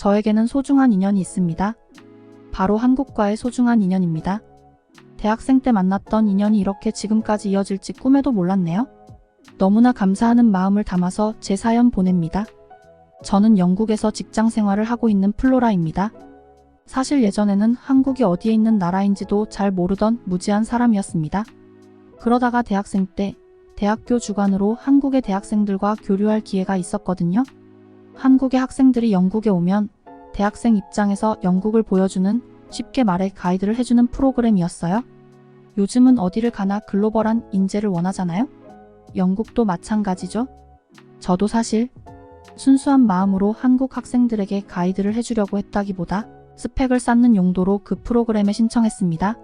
저에게는 소중한 인연이 있습니다. 바로 한국과의 소중한 인연입니다. 대학생 때 만났던 인연이 이렇게 지금까지 이어질지 꿈에도 몰랐네요. 너무나 감사하는 마음을 담아서 제 사연 보냅니다. 저는 영국에서 직장 생활을 하고 있는 플로라입니다. 사실 예전에는 한국이 어디에 있는 나라인지도 잘 모르던 무지한 사람이었습니다. 그러다가 대학생 때 대학교 주관으로 한국의 대학생들과 교류할 기회가 있었거든요. 한국의 학생들이 영국에 오면 대학생 입장에서 영국을 보여주는, 쉽게 말해 가이드를 해주는 프로그램이었어요. 요즘은 어디를 가나 글로벌한 인재를 원하잖아요. 영국도 마찬가지죠. 저도 사실 순수한 마음으로 한국 학생들에게 가이드를 해주려고 했다기보다 스펙을 쌓는 용도로 그 프로그램에 신청했습니다.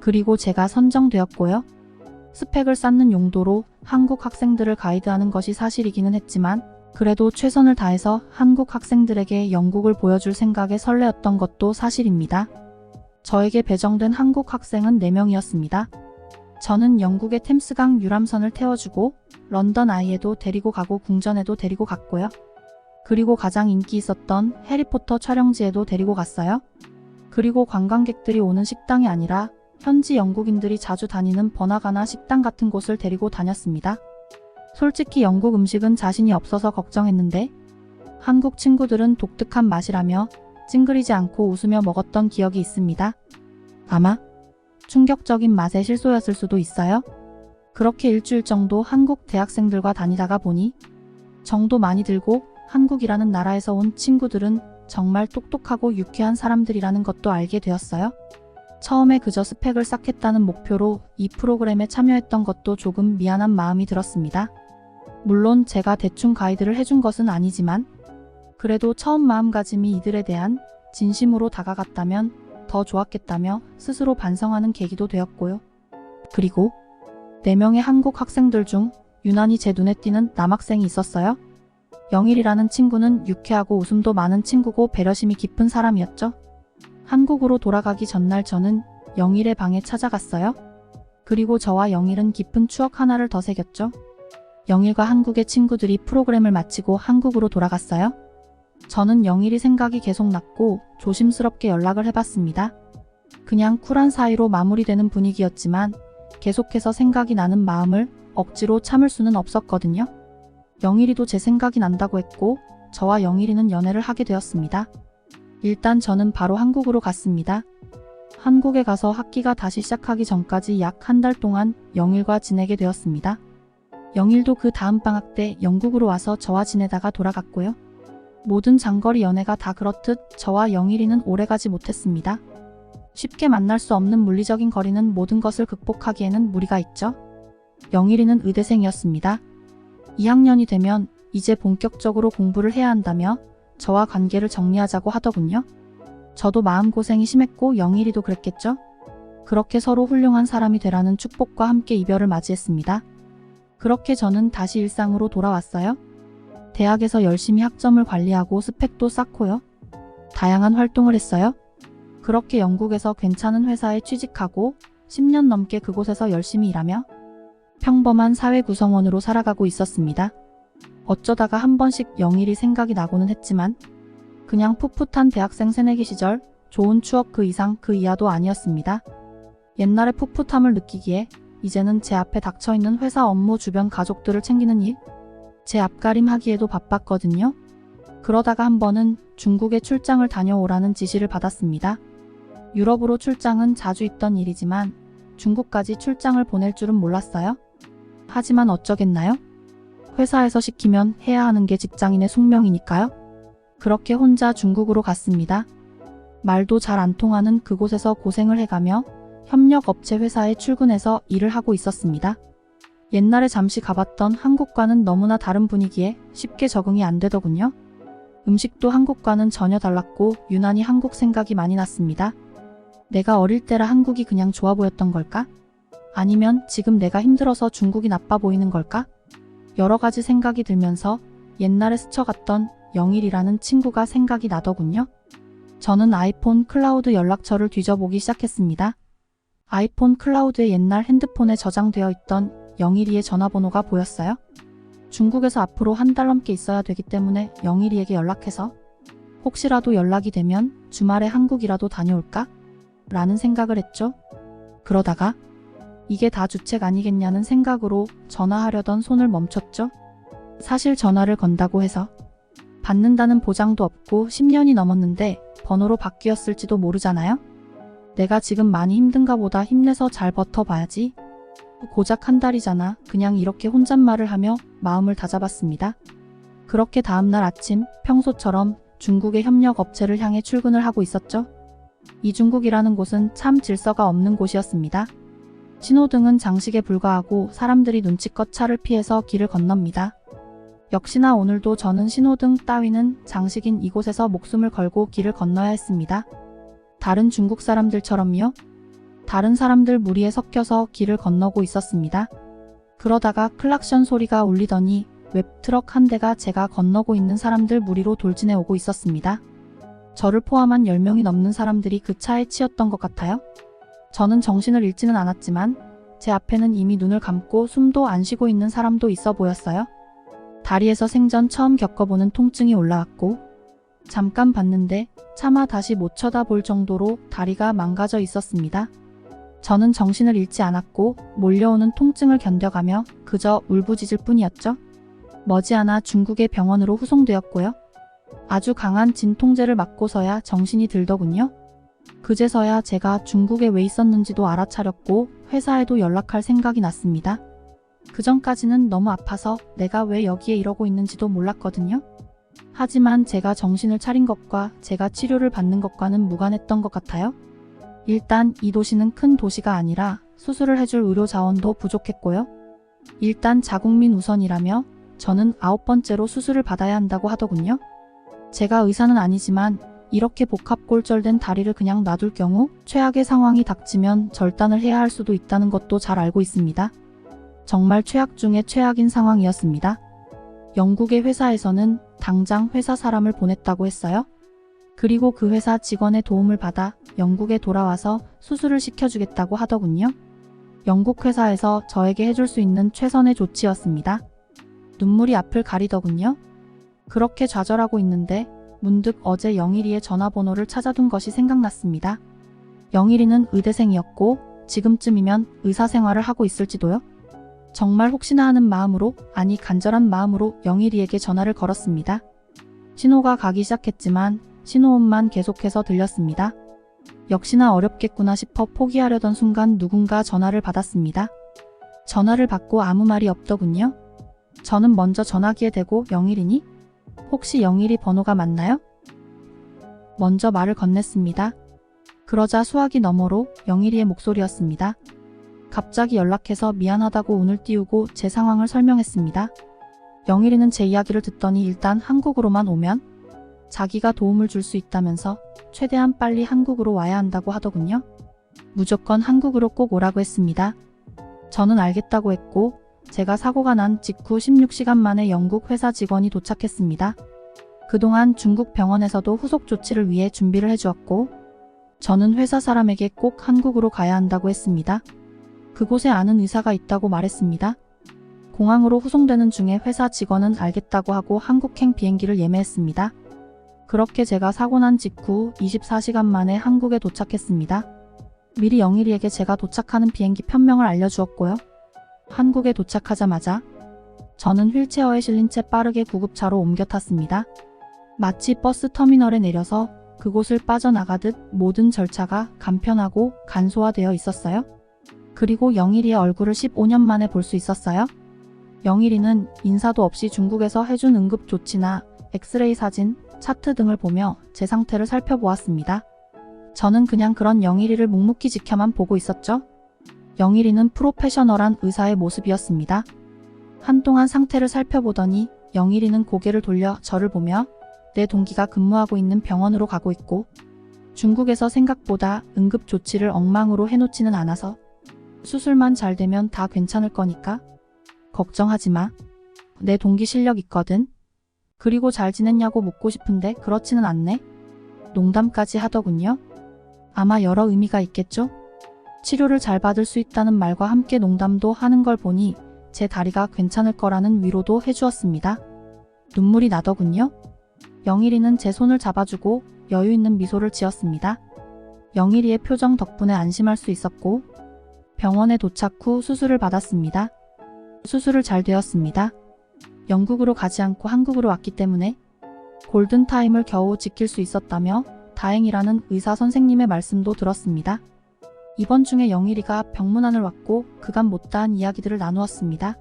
그리고 제가 선정되었고요. 스펙을 쌓는 용도로 한국 학생들을 가이드하는 것이 사실이기는 했지만 그래도 최선을 다해서 한국 학생들에게 영국을 보여줄 생각에 설레었던 것도 사실입니다. 저에게 배정된 한국 학생은 4명이었습니다. 저는 영국의 템스강 유람선을 태워주고 런던 아이에도 데리고 가고 궁전에도 데리고 갔고요. 그리고 가장 인기 있었던 해리포터 촬영지에도 데리고 갔어요. 그리고 관광객들이 오는 식당이 아니라 현지 영국인들이 자주 다니는 번화가나 식당 같은 곳을 데리고 다녔습니다. 솔직히 영국 음식은 자신이 없어서 걱정했는데 한국 친구들은 독특한 맛이라며 찡그리지 않고 웃으며 먹었던 기억이 있습니다. 아마 충격적인 맛의 실소였을 수도 있어요. 그렇게 일주일 정도 한국 대학생들과 다니다가 보니 정도 많이 들고 한국이라는 나라에서 온 친구들은 정말 똑똑하고 유쾌한 사람들이라는 것도 알게 되었어요. 처음에 그저 스펙을 쌓겠다는 목표로 이 프로그램에 참여했던 것도 조금 미안한 마음이 들었습니다. 물론 제가 대충 가이드를 해준 것은 아니지만 그래도 처음 마음가짐이 이들에 대한 진심으로 다가갔다면 더 좋았겠다며 스스로 반성하는 계기도 되었고요. 그리고 4명의 한국 학생들 중 유난히 제 눈에 띄는 남학생이 있었어요. 영일이라는 친구는 유쾌하고 웃음도 많은 친구고 배려심이 깊은 사람이었죠. 한국으로 돌아가기 전날 저는 영일의 방에 찾아갔어요. 그리고 저와 영일은 깊은 추억 하나를 더 새겼죠. 영일과 한국의 친구들이 프로그램을 마치고 한국으로 돌아갔어요. 저는 영일이 생각이 계속 났고 조심스럽게 연락을 해봤습니다. 그냥 쿨한 사이로 마무리되는 분위기였지만 계속해서 생각이 나는 마음을 억지로 참을 수는 없었거든요. 영일이도 제 생각이 난다고 했고 저와 영일이는 연애를 하게 되었습니다. 일단 저는 바로 한국으로 갔습니다. 한국에 가서 학기가 다시 시작하기 전까지 약 1달 동안 영일과 지내게 되었습니다. 영일도 그 다음 방학 때 영국으로 와서 저와 지내다가 돌아갔고요. 모든 장거리 연애가 다 그렇듯 저와 영일이는 오래가지 못했습니다. 쉽게 만날 수 없는 물리적인 거리는 모든 것을 극복하기에는 무리가 있죠. 영일이는 의대생이었습니다. 2학년이 되면 이제 본격적으로 공부를 해야 한다며 저와 관계를 정리하자고 하더군요. 저도 마음고생이 심했고 영일이도 그랬겠죠. 그렇게 서로 훌륭한 사람이 되라는 축복과 함께 이별을 맞이했습니다. 그렇게 저는 다시 일상으로 돌아왔어요. 대학에서 열심히 학점을 관리하고 스펙도 쌓고요. 다양한 활동을 했어요. 그렇게 영국에서 괜찮은 회사에 취직하고 10년 넘게 그곳에서 열심히 일하며 평범한 사회 구성원으로 살아가고 있었습니다. 어쩌다가 한 번씩 영일이 생각이 나고는 했지만 그냥 풋풋한 대학생 새내기 시절 좋은 추억 그 이상 그 이하도 아니었습니다. 옛날의 풋풋함을 느끼기에 이제는 제 앞에 닥쳐있는 회사 업무 주변 가족들을 챙기는 일, 제 앞가림 하기에도 바빴거든요. 그러다가 한 번은 중국에 출장을 다녀오라는 지시를 받았습니다. 유럽으로 출장은 자주 있던 일이지만 중국까지 출장을 보낼 줄은 몰랐어요. 하지만 어쩌겠나요? 회사에서 시키면 해야 하는 게 직장인의 숙명이니까요. 그렇게 혼자 중국으로 갔습니다. 말도 잘 안 통하는 그곳에서 고생을 해가며 협력업체 회사에 출근해서 일을 하고 있었습니다. 옛날에 잠시 가봤던 한국과는 너무나 다른 분위기에 쉽게 적응이 안 되더군요. 음식도 한국과는 전혀 달랐고 유난히 한국 생각이 많이 났습니다. 내가 어릴 때라 한국이 그냥 좋아 보였던 걸까? 아니면 지금 내가 힘들어서 중국이 나빠 보이는 걸까? 여러 가지 생각이 들면서 옛날에 스쳐갔던 영일이라는 친구가 생각이 나더군요. 저는 아이폰 클라우드 연락처를 뒤져보기 시작했습니다. 아이폰 클라우드에 옛날 핸드폰에 저장되어 있던 영일이의 전화번호가 보였어요. 중국에서 앞으로 1달 넘게 있어야 되기 때문에 영일이에게 연락해서 혹시라도 연락이 되면 주말에 한국이라도 다녀올까? 라는 생각을 했죠. 그러다가 이게 다 주책 아니겠냐는 생각으로 전화하려던 손을 멈췄죠. 사실 전화를 건다고 해서 받는다는 보장도 없고 10년이 넘었는데 번호로 바뀌었을지도 모르잖아요. 내가 지금 많이 힘든가 보다 힘내서 잘 버텨봐야지. 고작 한 달이잖아. 그냥 이렇게 혼잣말을 하며 마음을 다잡았습니다. 그렇게 다음날 아침 평소처럼 중국의 협력 업체를 향해 출근을 하고 있었죠. 이중국이라는 곳은 참 질서가 없는 곳이었습니다. 신호등은 장식에 불과하고 사람들이 눈치껏 차를 피해서 길을 건넙니다. 역시나 오늘도 저는 신호등 따위는 장식인 이곳에서 목숨을 걸고 길을 건너야 했습니다. 다른 중국 사람들처럼요. 다른 사람들 무리에 섞여서 길을 건너고 있었습니다. 그러다가 클락션 소리가 울리더니 웹트럭 한 대가 제가 건너고 있는 사람들 무리로 돌진해 오고 있었습니다. 저를 포함한 10명이 넘는 사람들이 그 차에 치였던 것 같아요. 저는 정신을 잃지는 않았지만 제 앞에는 이미 눈을 감고 숨도 안 쉬고 있는 사람도 있어 보였어요. 다리에서 생전 처음 겪어보는 통증이 올라왔고 잠깐 봤는데 차마 다시 못 쳐다볼 정도로 다리가 망가져 있었습니다. 저는 정신을 잃지 않았고 몰려오는 통증을 견뎌가며 그저 울부짖을 뿐이었죠. 머지않아 중국의 병원으로 후송되었고요. 아주 강한 진통제를 맞고서야 정신이 들더군요. 그제서야 제가 중국에 왜 있었는지도 알아차렸고 회사에도 연락할 생각이 났습니다. 그전까지는 너무 아파서 내가 왜 여기에 이러고 있는지도 몰랐거든요. 하지만 제가 정신을 차린 것과 제가 치료를 받는 것과는 무관했던 것 같아요. 일단 이 도시는 큰 도시가 아니라 수술을 해줄 의료 자원도 부족했고요. 일단 자국민 우선이라며 저는 9번째로 수술을 받아야 한다고 하더군요. 제가 의사는 아니지만 이렇게 복합골절된 다리를 그냥 놔둘 경우 최악의 상황이 닥치면 절단을 해야 할 수도 있다는 것도 잘 알고 있습니다. 정말 최악 중의 최악인 상황이었습니다. 영국의 회사에서는 당장 회사 사람을 보냈다고 했어요. 그리고 그 회사 직원의 도움을 받아 영국에 돌아와서 수술을 시켜주겠다고 하더군요. 영국 회사에서 저에게 해줄 수 있는 최선의 조치였습니다. 눈물이 앞을 가리더군요. 그렇게 좌절하고 있는데 문득 어제 영일이의 전화번호를 찾아둔 것이 생각났습니다. 영일이는 의대생이었고 지금쯤이면 의사생활을 하고 있을지도요. 정말 혹시나 하는 마음으로, 아니 간절한 마음으로 영일이에게 전화를 걸었습니다. 신호가 가기 시작했지만 신호음만 계속해서 들렸습니다. 역시나 어렵겠구나 싶어 포기하려던 순간 누군가 전화를 받았습니다. 전화를 받고 아무 말이 없더군요. 저는 먼저 전화기에 대고 영일이니? 혹시 영일이 번호가 맞나요? 먼저 말을 건넸습니다. 그러자 수화기 너머로 영일이의 목소리였습니다. 갑자기 연락해서 미안하다고 운을 띄우고 제 상황을 설명했습니다. 영일이는 제 이야기를 듣더니 일단 한국으로만 오면 자기가 도움을 줄 수 있다면서 최대한 빨리 한국으로 와야 한다고 하더군요. 무조건 한국으로 꼭 오라고 했습니다. 저는 알겠다고 했고 제가 사고가 난 직후 16시간 만에 영국 회사 직원이 도착했습니다. 그동안 중국 병원에서도 후속 조치를 위해 준비를 해주었고 저는 회사 사람에게 꼭 한국으로 가야 한다고 했습니다. 그곳에 아는 의사가 있다고 말했습니다. 공항으로 후송되는 중에 회사 직원은 알겠다고 하고 한국행 비행기를 예매했습니다. 그렇게 제가 사고 난 직후 24시간 만에 한국에 도착했습니다. 미리 영일이에게 제가 도착하는 비행기 편명을 알려주었고요. 한국에 도착하자마자 저는 휠체어에 실린 채 빠르게 구급차로 옮겨 탔습니다. 마치 버스 터미널에 내려서 그곳을 빠져나가듯 모든 절차가 간편하고 간소화되어 있었어요. 그리고 영일이의 얼굴을 15년 만에 볼 수 있었어요. 영일이는 인사도 없이 중국에서 해준 응급조치나 엑스레이 사진, 차트 등을 보며 제 상태를 살펴보았습니다. 저는 그냥 그런 영일이를 묵묵히 지켜만 보고 있었죠. 영일이는 프로페셔널한 의사의 모습이었습니다. 한동안 상태를 살펴보더니 영일이는 고개를 돌려 저를 보며 내 동기가 근무하고 있는 병원으로 가고 있고 중국에서 생각보다 응급조치를 엉망으로 해놓지는 않아서 수술만 잘 되면 다 괜찮을 거니까 걱정하지 마. 내 동기 실력 있거든. 그리고 잘 지냈냐고 묻고 싶은데 그렇지는 않네. 농담까지 하더군요. 아마 여러 의미가 있겠죠? 치료를 잘 받을 수 있다는 말과 함께 농담도 하는 걸 보니 제 다리가 괜찮을 거라는 위로도 해주었습니다. 눈물이 나더군요. 영일이는 제 손을 잡아주고 여유 있는 미소를 지었습니다. 영일이의 표정 덕분에 안심할 수 있었고 병원에 도착 후 수술을 받았습니다. 수술을 잘 되었습니다. 영국으로 가지 않고 한국으로 왔기 때문에 골든타임을 겨우 지킬 수 있었다며 다행이라는 의사 선생님의 말씀도 들었습니다. 입원 중에 영일이가 병문안을 왔고 그간 못다한 이야기들을 나누었습니다.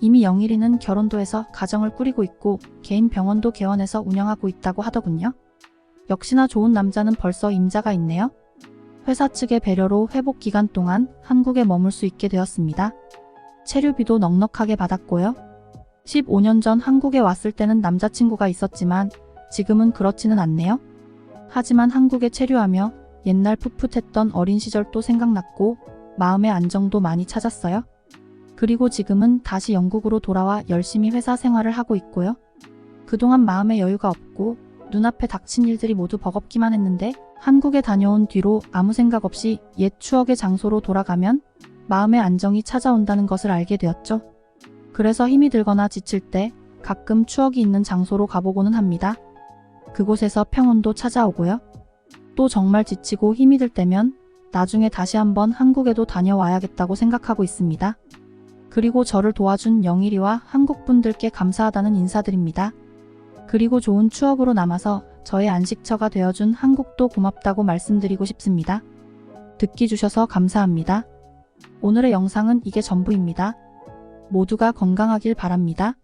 이미 영일이는 결혼도 해서 가정을 꾸리고 있고 개인 병원도 개원해서 운영하고 있다고 하더군요. 역시나 좋은 남자는 벌써 임자가 있네요. 회사 측의 배려로 회복 기간 동안 한국에 머물 수 있게 되었습니다. 체류비도 넉넉하게 받았고요. 15년 전 한국에 왔을 때는 남자친구가 있었지만 지금은 그렇지는 않네요. 하지만 한국에 체류하며 옛날 풋풋했던 어린 시절도 생각났고 마음의 안정도 많이 찾았어요. 그리고 지금은 다시 영국으로 돌아와 열심히 회사 생활을 하고 있고요. 그동안 마음의 여유가 없고 눈앞에 닥친 일들이 모두 버겁기만 했는데 한국에 다녀온 뒤로 아무 생각 없이 옛 추억의 장소로 돌아가면 마음의 안정이 찾아온다는 것을 알게 되었죠. 그래서 힘이 들거나 지칠 때 가끔 추억이 있는 장소로 가보고는 합니다. 그곳에서 평온도 찾아오고요. 또 정말 지치고 힘이 들 때면 나중에 다시 한번 한국에도 다녀와야겠다고 생각하고 있습니다. 그리고 저를 도와준 영일이와 한국 분들께 감사하다는 인사드립니다. 그리고 좋은 추억으로 남아서 저의 안식처가 되어준 한국도 고맙다고 말씀드리고 싶습니다. 듣기 주셔서 감사합니다. 오늘의 영상은 이게 전부입니다. 모두가 건강하길 바랍니다.